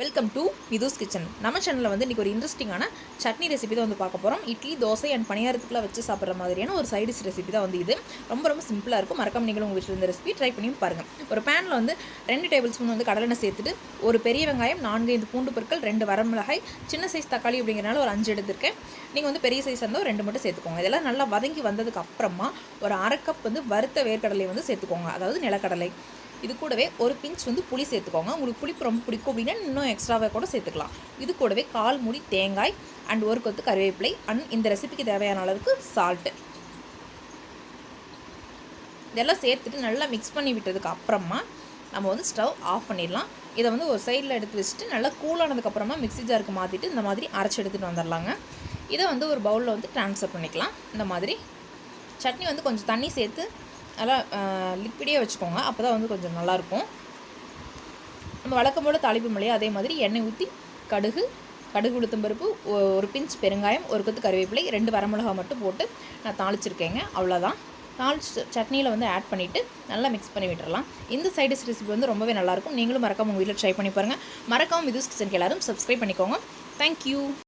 Welcome to மிதுஸ் kitchen. நம்ம சேனலில் வந்து இன்றைக்கி ஒரு இன்ட்ரெஸ்டிங்கான சட்னி ரெசிபி தான் வந்து பார்க்க போகிறோம். இட்லி, தோசை அண்ட் பனியாரத்துக்குலாம் வச்சு சாப்பிட்ற மாதிரியான ஒரு சைடிஷ் ரெசிபி தான் வந்து இது. ரொம்ப சிம்பிளாக இருக்கும். மறக்காம நீங்களும் உங்கள் வீட்டில் இந்த ரெசிபி ட்ரை பண்ணி பாருங்கள். ஒரு பேனில் வந்து 2 டேபிள் ஸ்பூன் வந்து கடலெண்ணெய் சேர்த்துட்டு, ஒரு பெரிய வெங்காயம், 4-5 பூண்டு பற்கள், 2 வரமிளகாய், சின்ன சைஸ் தக்காளி அப்படிங்கிறனால ஒரு 5 எடுத்திருக்கேன். நீங்கள் வந்து பெரிய சைஸ் இருந்தால் 2 மட்டும் சேர்த்துக்கோங்க. இதெல்லாம் நல்லா வதங்கி வந்ததுக்கு அப்புறமா ஒரு 1/2 கப் வந்து வறுத்த வேர்க்கடலை வந்து சேர்த்துக்கோங்க, அதாவது நிலக்கடலை. இது கூடவே ஒரு பிஞ்ச் வந்து புளி சேர்த்துக்கோங்க. உங்களுக்கு புளிப்பு ரொம்ப பிடிக்கும் அப்படின்னா இன்னும் எக்ஸ்ட்ராவாக கூட சேர்த்துக்கலாம். இது கூடவே 1/4 மூடி தேங்காய் அண்ட் ஒரு கொத்து கருவேப்பிலை அண்ட் இந்த ரெசிபிக்கு தேவையான அளவுக்கு சால்ட்டு இதெல்லாம் சேர்த்துட்டு நல்லா மிக்ஸ் பண்ணி விட்டதுக்கு அப்புறமா நம்ம வந்து ஸ்டவ் ஆஃப் பண்ணிடலாம். இதை வந்து ஒரு சைடில் எடுத்து வச்சுட்டு நல்லா கூலானதுக்கப்புறமா மிக்ஸி ஜாருக்கு மாற்றிட்டு இந்த மாதிரி அரைச்சி எடுத்துகிட்டு வந்துடலாங்க. இதை வந்து ஒரு பவுலில் வந்து ட்ரான்ஸ்ஃபர் பண்ணிக்கலாம். இந்த மாதிரி சட்னி வந்து கொஞ்சம் தண்ணி சேர்த்து நல்லா லிக்விடே வச்சுக்கோங்க, அப்போ தான் வந்து கொஞ்சம் நல்லாயிருக்கும். நம்ம வழக்கம் போல் தாளிப்பு மல்லியை அதே மாதிரி எண்ணெய் ஊற்றி கடுகு உளுத்தம் பருப்பு, ஒரு பிஞ்ச் பெருங்காயம், ஒரு கொத்து கருவேப்பிலை, 2 வரமிளகா மட்டும் போட்டு நான் தாளிச்சிருக்கேங்க. அவ்வளோதான். தாளிச்சு சட்னியில் வந்து ஆட் பண்ணிவிட்டு நல்லா மிக்ஸ் பண்ணி விட்டுறலாம். இந்த சைடிஷ் ரெசிபி வந்து ரொம்பவே நல்லாயிருக்கும். நீங்களும் மறக்காம உங்கள் வீட்டில் ட்ரை பண்ணி பாருங்கள். மறக்காமல் மிதுஸ் கிச்சனுக்கு எல்லோரும் சப்ஸ்கிரைப் பண்ணிக்கோங்க. தேங்க்யூ.